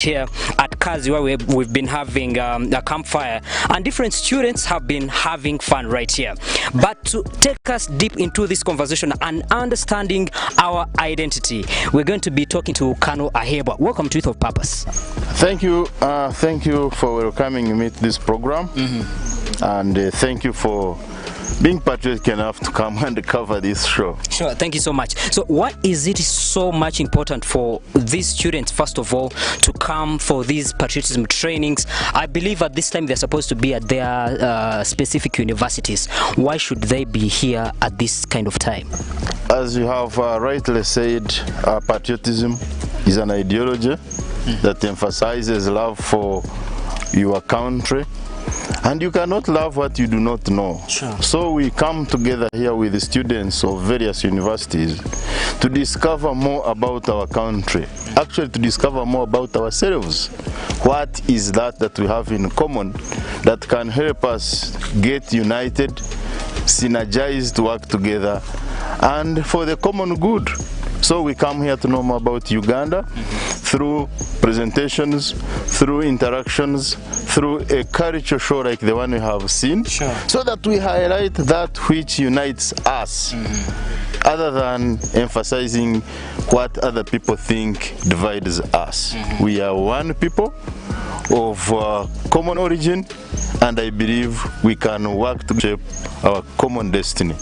here at Kazi, where we've been having a campfire, and different students have been having fun right here. But to take us deep into this conversation and understanding our identity, we're going to be talking to Colonel Ahebwa. Welcome to Youth of Purpose. Thank you for welcoming me to this program, and thank you for being patriotic enough to come and cover this show. Sure, thank you so much. So why is it so much important for these students, first of all, to come for these patriotism trainings? I believe at this time they're supposed to be at their specific universities. Why should they be here at this kind of time? As you have rightly said, patriotism is an ideology that emphasizes love for your country. And you cannot love what you do not know. Sure. So we come together here with the students of various universities to discover more about our country, actually to discover more about ourselves. What is that we have in common that can help us get united, synergized, to work together, and for the common good. So we come here to know more about Uganda through presentations, through interactions, through a culture show like the one we have seen, so that we highlight that which unites us, other than emphasizing what other people think divides us. We are one people of common origin, and I believe we can work to shape our common destiny.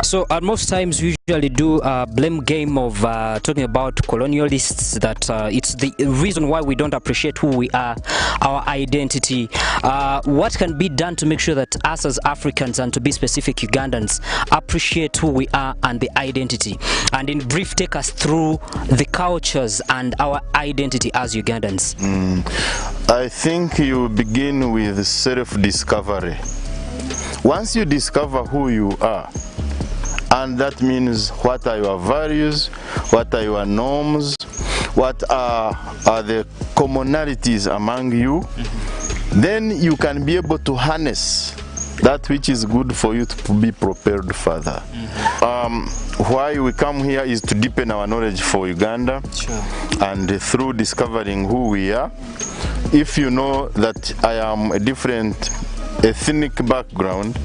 So at most times we usually do a blame game of talking about colonialists, that it's the reason why we don't appreciate who we are, our identity. What can be done to make sure that us as Africans, and to be specific Ugandans, appreciate who we are and the identity? And in brief, take us through the cultures and our identity as Ugandans. I think you begin with self-discovery. Once you discover who you are, and that means what are your values, what are your norms, what are the commonalities among you, then you can be able to harness that which is good for you to be propelled further. Why we come here is to deepen our knowledge for Uganda, and through discovering who we are. If you know that I am a different ethnic background,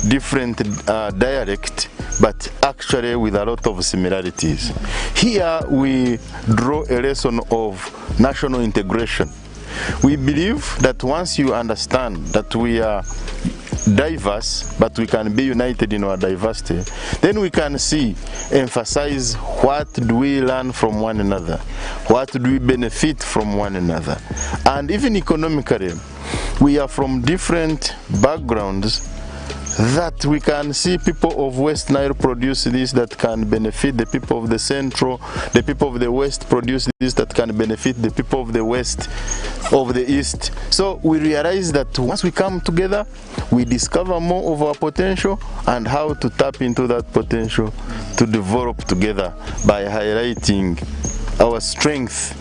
different dialect, but actually with a lot of similarities. Here we draw a lesson of national integration. We believe that once you understand that we are diverse, but we can be united in our diversity, then we can emphasize what do we learn from one another, what do we benefit from one another. And even economically, we are from different backgrounds, that we can see people of West Nile produce this that can benefit the people of the Central, the people of the West produce this that can benefit the people of the West, of the East. So we realize that once we come together, we discover more of our potential and how to tap into that potential to develop together by highlighting our strength,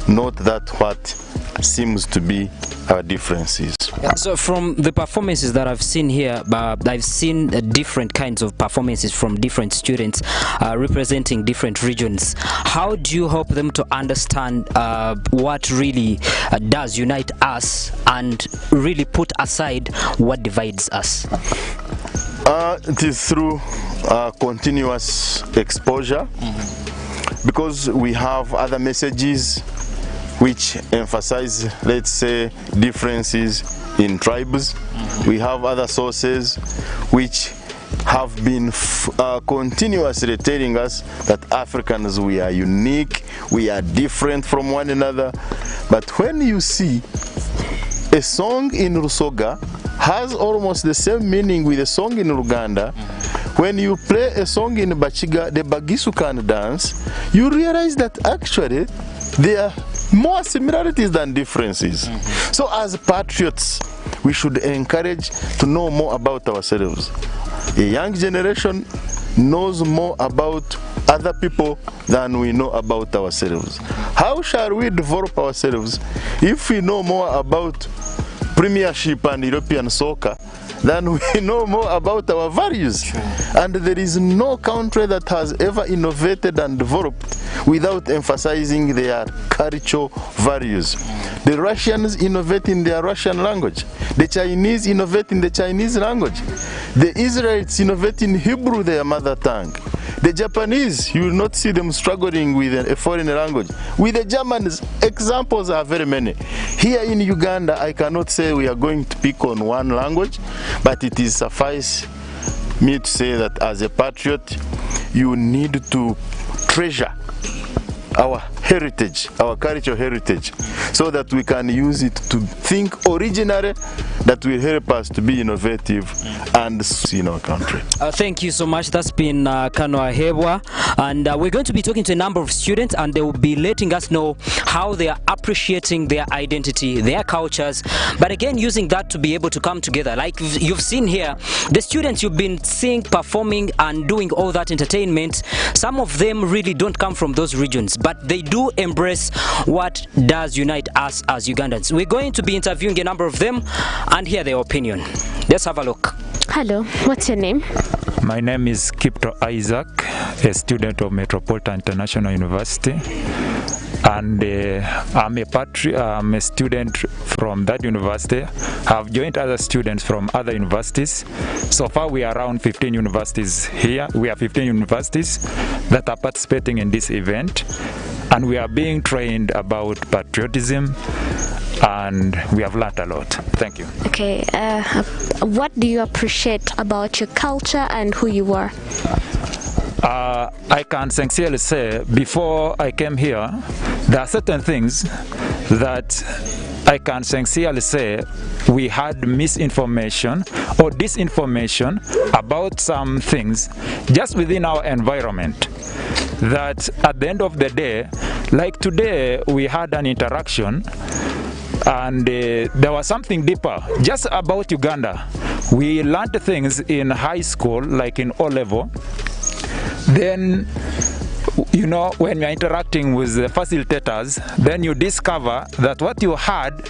not that what seems to be our differences. So from the performances that I've seen here, I've seen different kinds of performances from different students representing different regions. How do you help them to understand what really does unite us, and really put aside what divides us? It is through continuous exposure, because we have other messages which emphasize, let's say, differences in tribes. We have other sources which have been continuously telling us that Africans, we are unique, we are different from one another. But when you see a song in Rusoga has almost the same meaning with a song in Uganda, when you play a song in Bachiga, the Bagisukan dance, you realize that actually there are more similarities than differences. So as patriots, we should encourage to know more about ourselves. A young generation knows more about other people than we know about ourselves. How shall we develop ourselves if we know more about Premiership and European soccer than we know more about our values? And there is no country that has ever innovated and developed without emphasizing their cultural values. The Russians innovate in their Russian language. The Chinese innovate in the Chinese language. The Israelites innovate in Hebrew, their mother tongue. The Japanese, you will not see them struggling with a foreign language. With the Germans, examples are very many. Here in Uganda, I cannot say we are going to pick on one language, but it is suffice me to say that as a patriot, you need to treasure our heritage, our cultural heritage, so that we can use it to think originally, that will help us to be innovative and in our country. Thank you so much. That's been Kano Ahebwa, and we're going to be talking to a number of students, and they will be letting us know how they are appreciating their identity, their cultures, but again using that to be able to come together. Like you've seen here, the students you've been seeing performing and doing all that entertainment, some of them really don't come from those regions, but they do embrace what does unite us as Ugandans. We're going to be interviewing a number of them and hear their opinion. Let's have a look. Hello, what's your name? My name is Kipto Isaac, a student of Metropolitan International University, and I'm a student from that university. I've joined other students from other universities. So far we are around 15 universities here. We are 15 universities that are participating in this event, and we are being trained about patriotism, and we have learned a lot. Thank you. Okay, what do you appreciate about your culture and who you are? I can sincerely say, before I came here, there are certain things that I can sincerely say we had misinformation or disinformation about some things just within our environment, that at the end of the day, like today we had an interaction, and there was something deeper just about Uganda. We learned things in high school, like in O-level. Then, you know, when you're interacting with the facilitators, then you discover that what you had,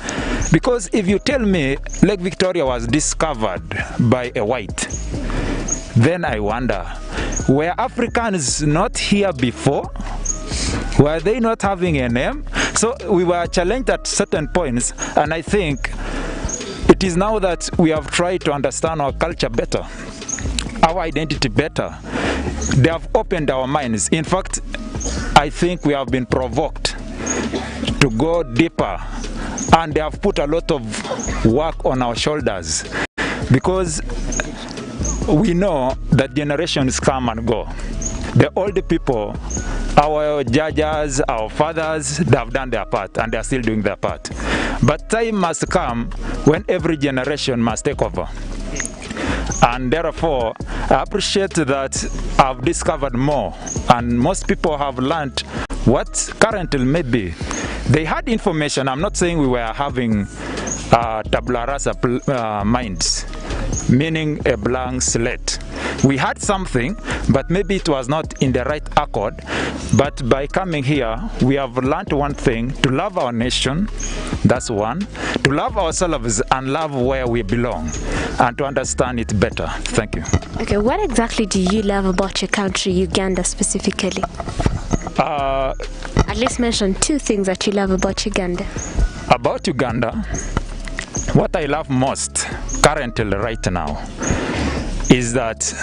because if you tell me Lake Victoria was discovered by a white, then I wonder, were Africans not here before? Were they not having a name? So we were challenged at certain points, and I think it is now that we have tried to understand our culture better, our identity better. They have opened our minds. In fact, I think we have been provoked to go deeper, and they have put a lot of work on our shoulders, because we know that generations come and go. The older people, our judges, our fathers, they have done their part, and they are still doing their part. But time must come when every generation must take over. And therefore, I appreciate that I've discovered more, and most people have learned what currently may be. They had information. I'm not saying we were having tabula rasa minds, meaning a blank slate. We had something, but maybe it was not in the right accord. But by coming here, we have learned one thing: to love our nation, that's one, to love ourselves and love where we belong, and to understand it better. Thank you. Okay, what exactly do you love about your country, Uganda specifically? At least mention two things that you love about Uganda. About Uganda, what I love most currently right now is that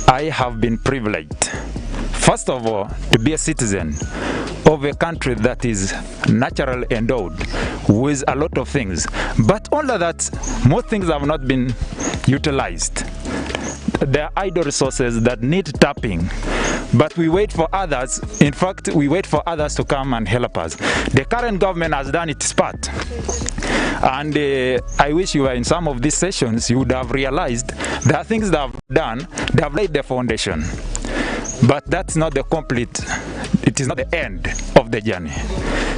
I have been privileged, first of all, to be a citizen of a country that is naturally endowed with a lot of things. But only that, most things have not been utilized. There are idle resources that need tapping, but we wait for others. In fact, we wait for others to come and help us. The current government has done its part. And I wish you were in some of these sessions, you would have realized there are things they have done, they have laid the foundation. But that's not the complete, it is not the end of the journey.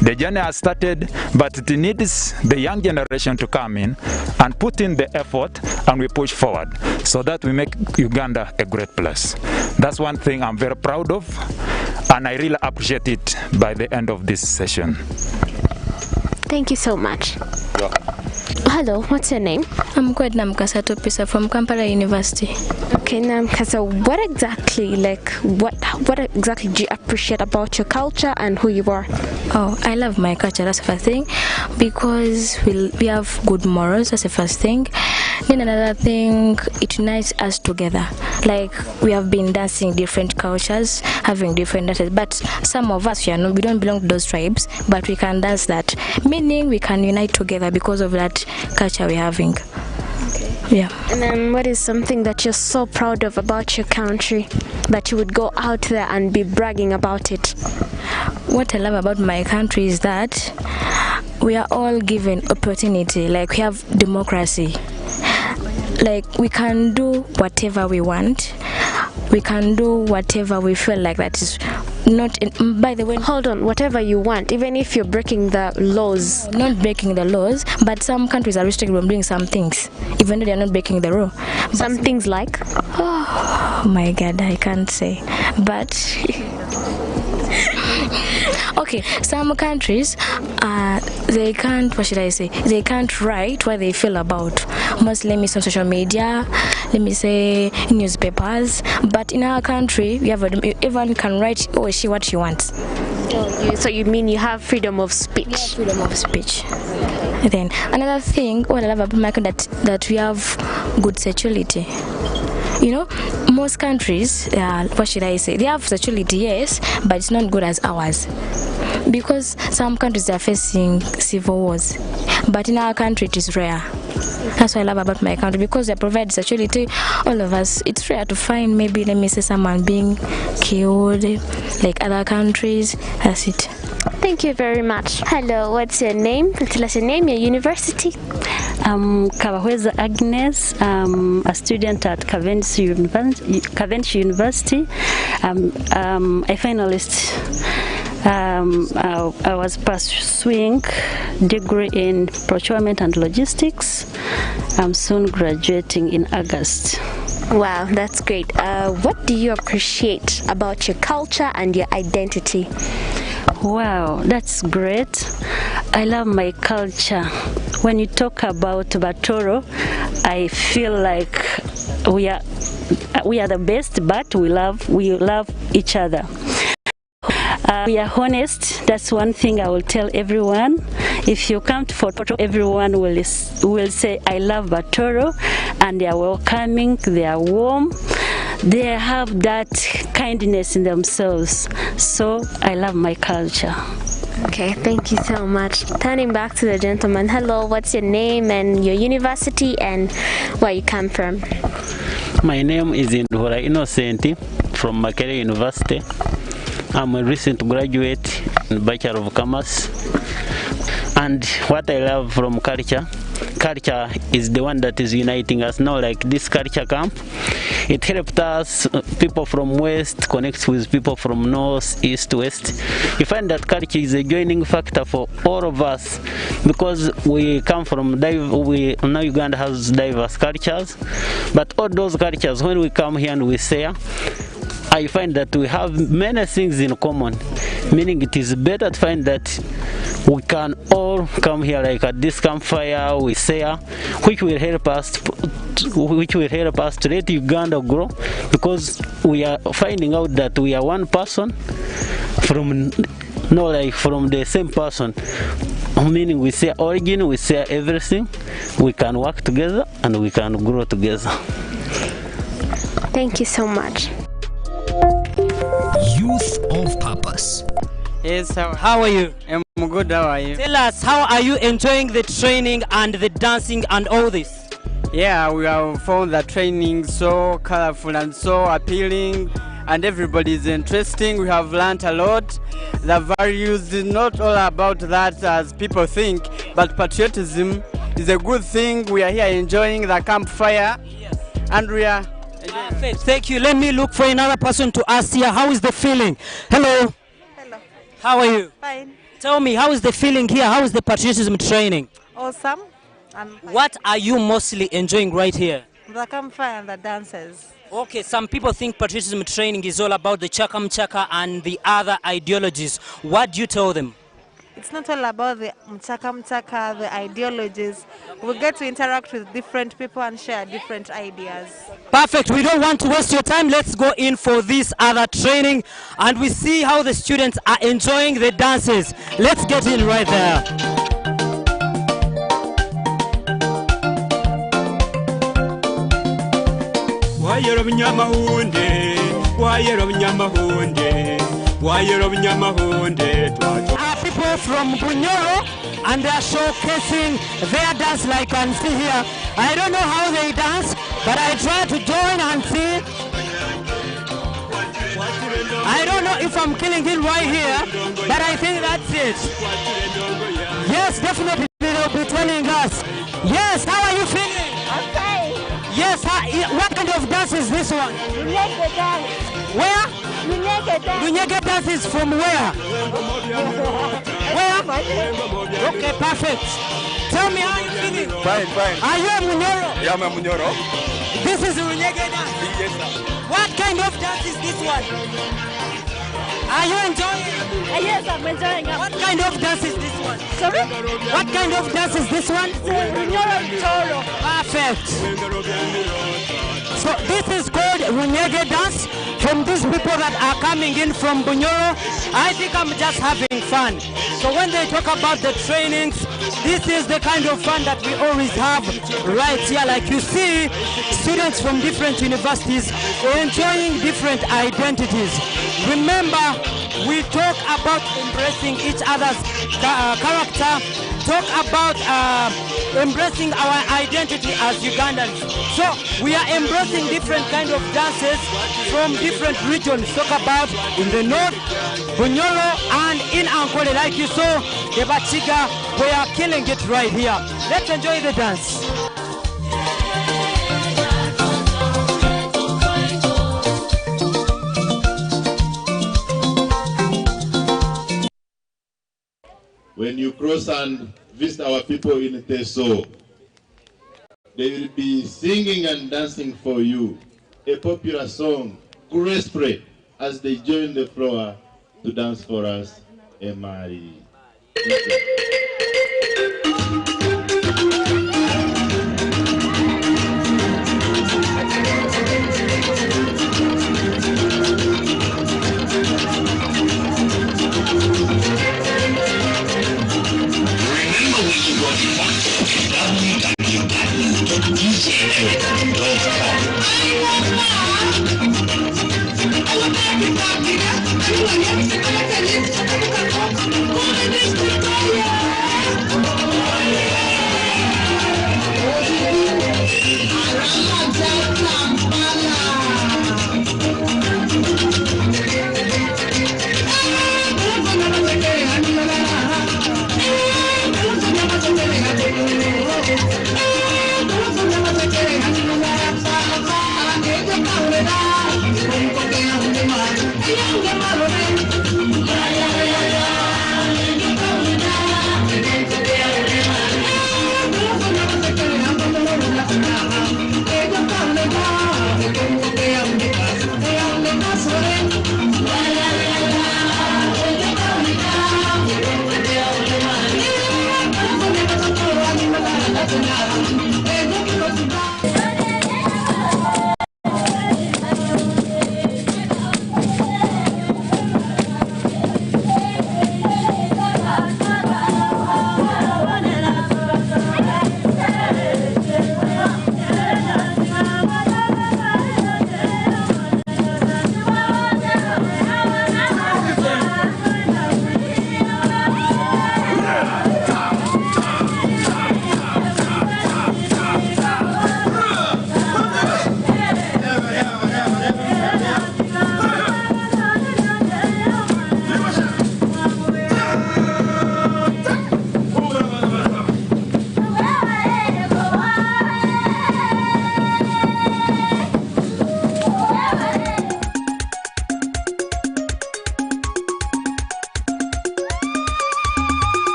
The journey has started, but it needs the young generation to come in and put in the effort, and we push forward so that we make Uganda a great place. That's one thing I'm very proud of, and I really appreciate it by the end of this session. Thank you so much. You're welcome. Hello, what's your name? I'm Kwed Namkasa Topisa from Kampala University. Okay, Namkasa, what exactly do you appreciate about your culture and who you are? Oh, I love my culture, that's the first thing, because we have good morals, that's the first thing. Then another thing, it unites us together. Like, we have been dancing different cultures, having different dances, but some of us, we don't belong to those tribes, but we can dance that, meaning we can unite together because of that culture we're having. Okay. Yeah. And then what is something that you're so proud of about your country, that you would go out there and be bragging about it? What I love about my country is that we are all given opportunity, like we have democracy. Like, we can do whatever we want, we can do whatever we feel like that is not by the way. Hold on, whatever you want, even if you're breaking the laws. Not breaking the laws, but some countries are restricted from doing some things, even though they're not breaking the law. Some things like? Oh my God, I can't say. But okay, some countries, they can't, what should I say? They can't write what they feel about. Mostly, let me say, on social media, let me say newspapers. But in our country, we have everyone can write or she what she wants. So you mean you have freedom of speech? Yeah, freedom of speech. Then another thing, what I love about my country, that we have good sexuality. Most countries, what should I say? They have sexuality, yes, but it's not good as ours. Because some countries are facing civil wars, but in our country it is rare. That's what I love about my country, because they provide sexuality. All of us, it's rare to find, maybe, let me say, someone being killed like other countries. That's it. Thank you very much. Hello, what's your name? Tell us your name, your university. I'm Kabahweza Agnes. I'm a student at Cavendish University. I'm a finalist. I was pursuing degree in procurement and logistics. I'm soon graduating in August. Wow, that's great. What do you appreciate about your culture and your identity? Wow, that's great. I love my culture. When you talk about Batoro, I feel like we are the best, but we love each other. We are honest. That's one thing I will tell everyone. If you come to Fort Portal, everyone will say, I love Batoro, and they are welcoming, they are warm, they have that kindness in themselves. So I love my culture. Okay, thank you so much. Turning back to the gentleman, hello, what's your name and your university and where you come from? My name is Ndhora Innocent from Makerere University. I'm a recent graduate in Bachelor of Commerce. And what I love from culture is the one that is uniting us now, like this culture camp. It helped us, people from West, connect with people from North, East, West. You find that culture is a joining factor for all of us, because we come from, now Uganda has diverse cultures, but all those cultures, when we come here and we share, I find that we have many things in common, meaning it is better to find that we can all come here like at this campfire, we share, which will help us to let Uganda grow, because we are finding out that we are one person from the same person, meaning we share origin, we share everything, we can work together and we can grow together. Thank you so much. Youth of Purpose. Yes, How are you? I'm good. How are you? Tell us, how are you enjoying the training and the dancing and all this? Yeah, we have found the training so colorful and so appealing, and everybody is interesting. We have learned a lot. The values is not all about that as people think, but patriotism is a good thing. We are here enjoying the campfire, and we are Perfect. Thank you. Let me look for another person to ask here. How is the feeling? Hello. Hello. How are you? Fine. Tell me, how is the feeling here? How is the patriotism training? Awesome. What are you mostly enjoying right here? The campfire and the dances. Okay, some people think patriotism training is all about the Chakam Chaka and the other ideologies. What do you tell them? it's not all about the mtaka, the ideologies. We get to interact with different people and share different ideas. Perfect. We don't want to waste your time. Let's go in for this other training and we see how the students are enjoying the dances. Let's get in right there. Are people from Bunyoro and they are showcasing their dance like you can see here. I don't know how they dance, but I try to join and see. I don't know if I'm killing it right here, but I think that's it. Yes, definitely they'll be telling us. Yes, how are you feeling? Okay. Yes, what kind of dance is this one? Lunyege dance. Where? Lunyege dance. Lunyege dance is from where? Where? Okay, perfect. Tell me how you feeling? Fine. Are you a Munyoro? Yeah, I'm a Munyoro. This is Lunyege dance? Yes, sir. What kind of dance is this one? Are you enjoying it? Yes, I'm enjoying it. What kind of dance is this one? Sorry? What kind of dance is this one? Munyoro Toro. Perfect. So this is called Runyege dance from these people that are coming in from Bunyoro. I think I'm just having fun. So when they talk about the trainings, this is the kind of fun that we always have right here. Like you see, students from different universities enjoying different identities. Remember, we talk about embracing each other's character, talk about embracing our identity as Ugandans. So we are embracing different kind of dances from different regions. Talk about in the north, Bunyoro, and in Ankole. Like you saw, the Bachiga, we are killing it right here. Let's enjoy the dance. When you cross and visit our people in Teso, they will be singing and dancing for you a popular song, Grace Pray, as they join the floor to dance for us, Emari.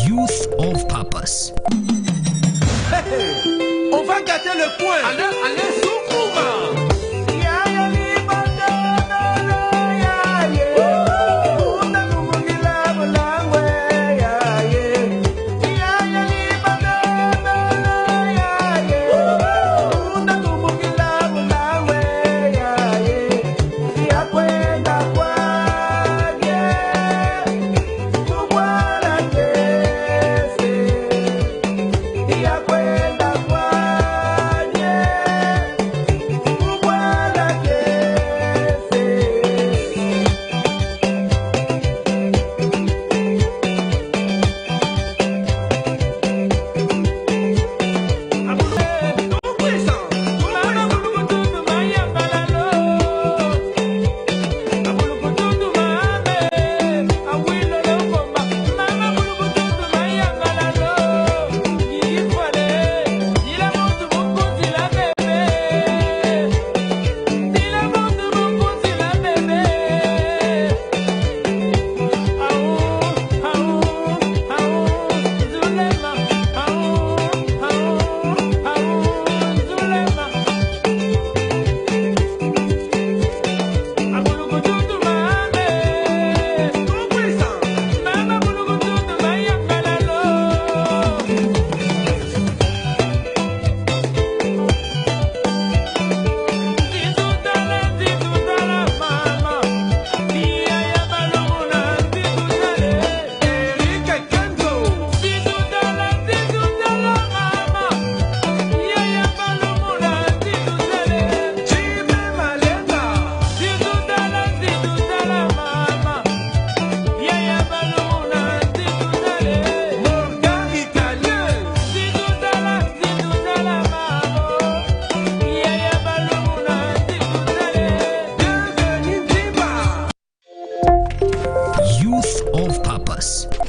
Youth of Purpose. On va gâter le coin. Allez, Soukouma.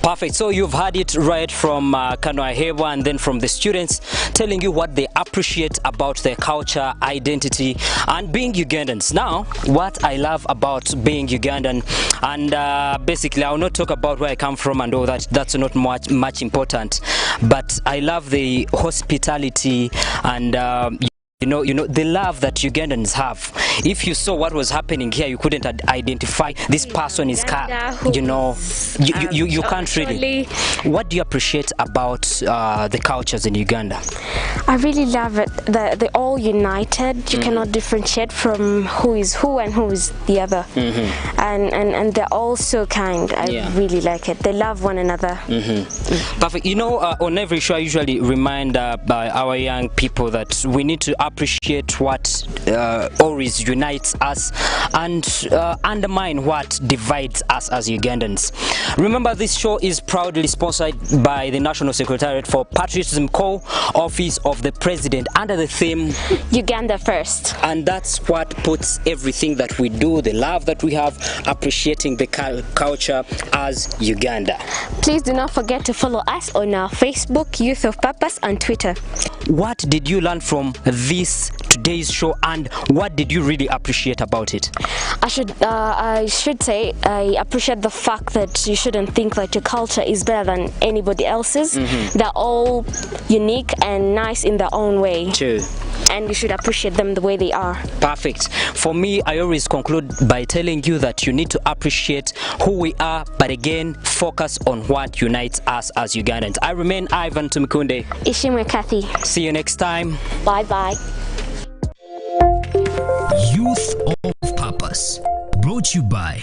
Perfect. So you've heard it right from Kanwa Hewa and then from the students telling you what they appreciate about their culture, identity, and being Ugandans. Now, what I love about being Ugandan, and basically I will not talk about where I come from and all that, that's not much important, but I love the hospitality and the love that Ugandans have. If you saw what was happening here, you couldn't identify this person is you can't really. What do you appreciate about the cultures in Uganda? I really love it. They're all united. You cannot differentiate from who is who and who is the other. And they're all so kind. I really like it. They love one another. Perfect. On every show I usually remind by our young people that we need to appreciate what always unites us and undermine what divides us as Ugandans. Remember, this show is proudly sponsored by the National Secretariat for Patriotism Corps, Office of the President, under the theme Uganda First. And that's what puts everything that we do, the love that we have, appreciating the culture as Uganda. Please do not forget to follow us on our Facebook, Youth of Purpose, and Twitter. What did you learn from today's show, and what did you really appreciate about it? I should say I appreciate the fact that you shouldn't think that your culture is better than anybody else's. They're all unique and nice in their own way. True. And you should appreciate them the way they are. Perfect. For me, I always conclude by telling you that you need to appreciate who we are, but again, focus on what unites us as Ugandans. I remain Ivan Tumikunde. Ishimwe Kathy. See you next time. Bye-bye. Youth of Purpose, brought to you by